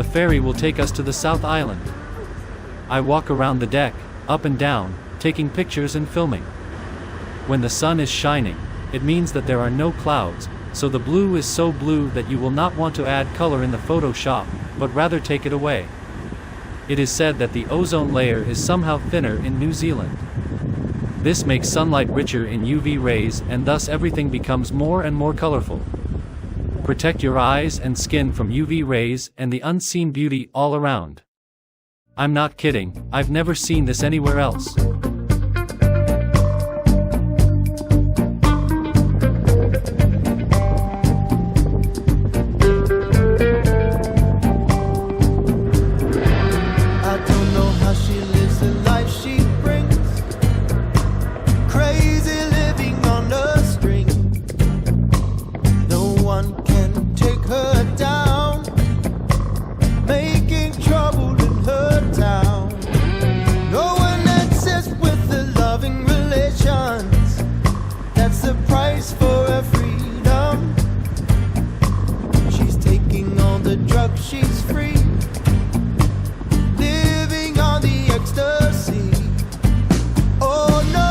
The ferry will take us to the South Island. I walk around the deck, up and down, taking pictures and filming. When the sun is shining, it means that there are no clouds, so the blue is so blue that you will not want to add color in the Photoshop, but rather take it away. It is said that the ozone layer is somehow thinner in New Zealand. This makes sunlight richer in UV rays, and thus everything becomes more and more colorful. Protect your eyes and skin from UV rays and the unseen beauty all around. I'm not kidding, I've never seen this anywhere else. She's free, living on the ecstasy. Oh no,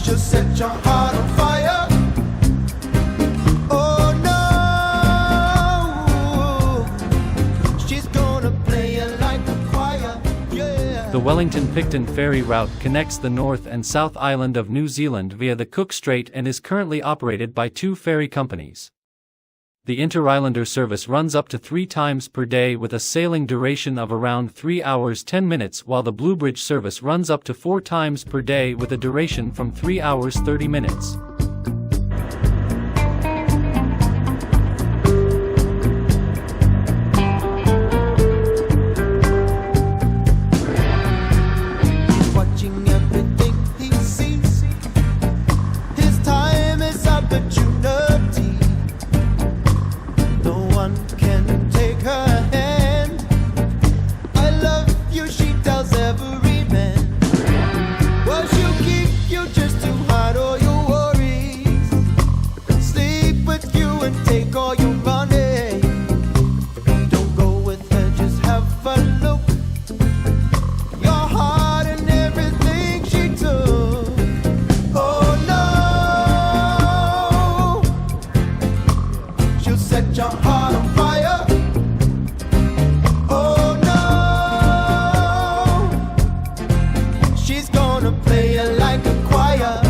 she'll set your heart on fire. Oh no, she's gonna play it like a choir. Yeah. The Wellington Picton ferry route connects the North and South Island of New Zealand via the Cook Strait and is currently operated by 2 ferry companies. The Inter-Islander service runs up to 3 times per day with a sailing duration of around 3 hours 10 minutes, while the Bluebridge service runs up to 4 times per day with a duration from 3 hours 30 minutes. Watching everything he sees, his time is opportunity. No one can take her hand. I love you, she tells every man. Well, she'll keep you just to hide all your worries, sleep with you and take all your money. Don't go with her, just have a look. Your heart and everything she took. Oh no, she'll set your heart on fire. Oh no, she's gonna play it like a choir.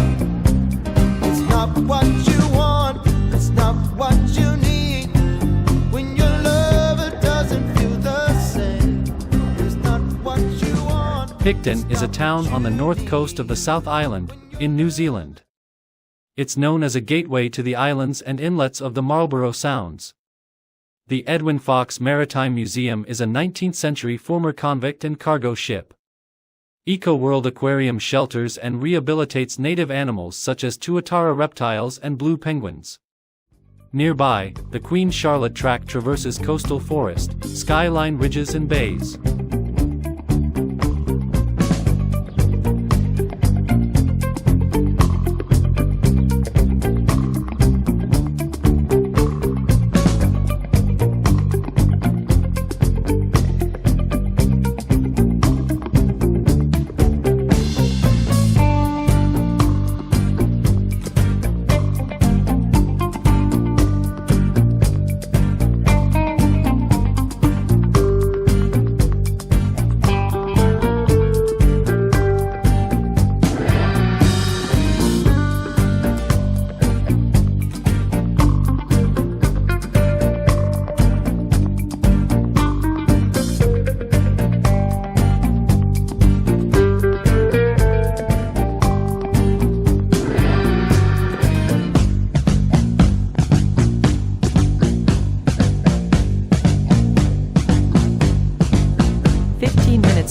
It's not what you want, it's not what you need. When your lover doesn't feel the same, it's not what you want. Picton is a town on the north coast of the South Island, in New Zealand. It's known as a gateway to the islands and inlets of the Marlborough Sounds. The Edwin Fox Maritime Museum is a 19th-century former convict and cargo ship. EcoWorld Aquarium shelters and rehabilitates native animals such as tuatara reptiles and blue penguins. Nearby, the Queen Charlotte Track traverses coastal forest, skyline ridges and bays.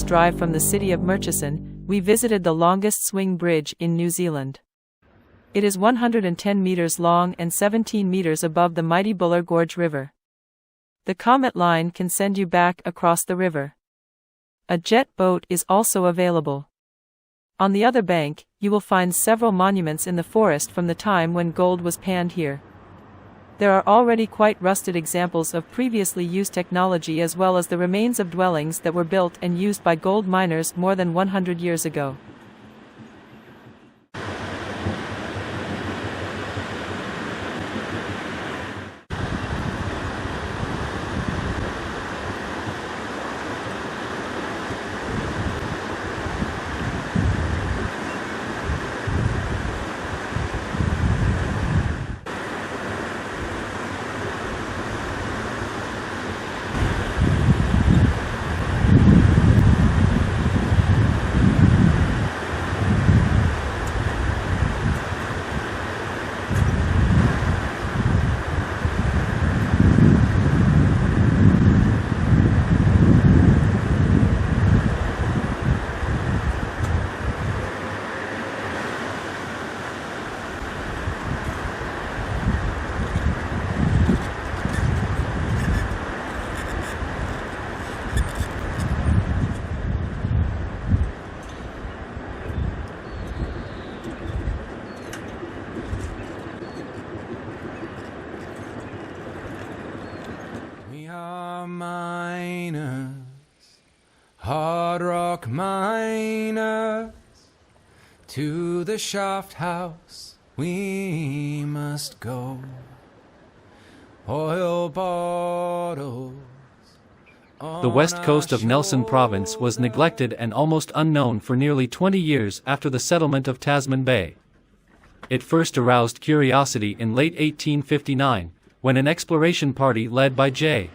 Drive from the city of Murchison, we visited the longest swing bridge in New Zealand. It is 110 meters long and 17 meters above the mighty Buller Gorge River. The Comet Line can send you back across the river. A jet boat is also available. On the other bank, you will find several monuments in the forest from the time when gold was panned here. There are already quite rusted examples of previously used technology as well as the remains of dwellings that were built and used by gold miners more than 100 years ago. Miners, hard rock miners, to the shaft house we must go. Oil bottles. The west coast of Nelson Province was neglected and almost unknown for nearly 20 years after the settlement of Tasman Bay. It first aroused curiosity in late 1859, when an exploration party led by J.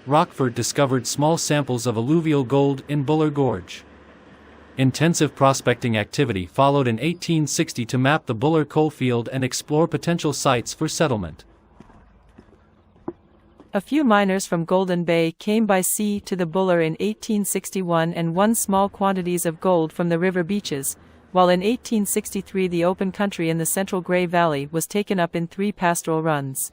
Rockford discovered small samples of alluvial gold in Buller Gorge. Intensive prospecting activity followed in 1860 to map the Buller coalfield and explore potential sites for settlement. A few miners from Golden Bay came by sea to the Buller in 1861 and won small quantities of gold from the river beaches, while in 1863 the open country in the central Grey Valley was taken up in 3 pastoral runs.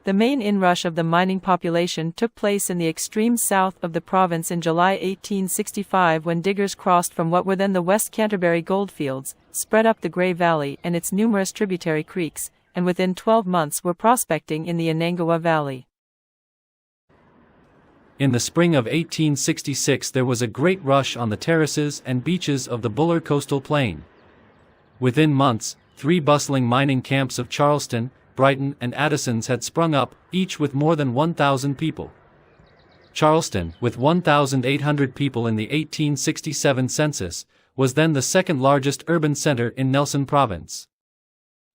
The main inrush of the mining population took place in the extreme south of the province in July 1865 when diggers crossed from what were then the West Canterbury goldfields, spread up the Grey Valley and its numerous tributary creeks, and within 12 months were prospecting in the Anangawa Valley. In the spring of 1866 there was a great rush on the terraces and beaches of the Buller coastal plain. Within months, 3 bustling mining camps of Charleston, Brighton and Addison's had sprung up, each with more than 1,000 people. Charleston, with 1,800 people in the 1867 census, was then the second largest urban center in Nelson Province.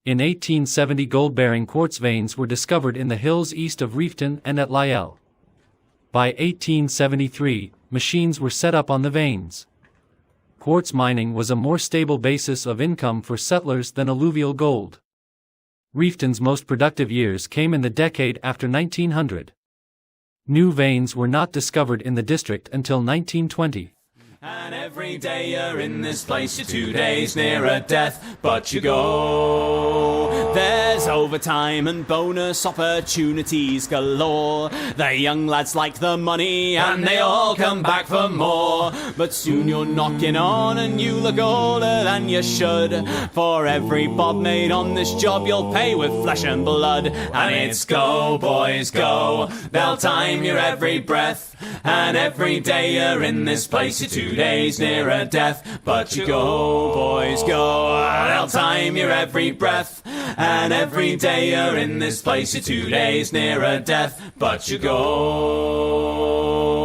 In 1870 gold-bearing quartz veins were discovered in the hills east of Reefton and at Lyell. By 1873, machines were set up on the veins. Quartz mining was a more stable basis of income for settlers than alluvial gold. Reefton's most productive years came in the decade after 1900. New veins were not discovered in the district until 1920. And every day you're in this place, you're 2 days nearer death, but you go. There's overtime and bonus opportunities galore. The young lads like the money and they all come back for more. But soon you're knocking on and you look older than you should. For every bob made on this job you'll pay with flesh and blood. And it's go, boys, go. They'll time your every breath. And every day you're in this place, you're 2 days nearer death, but you go, boys, go. They'll time your every breath. And every day you're in this place, you're 2 days nearer death, but you go.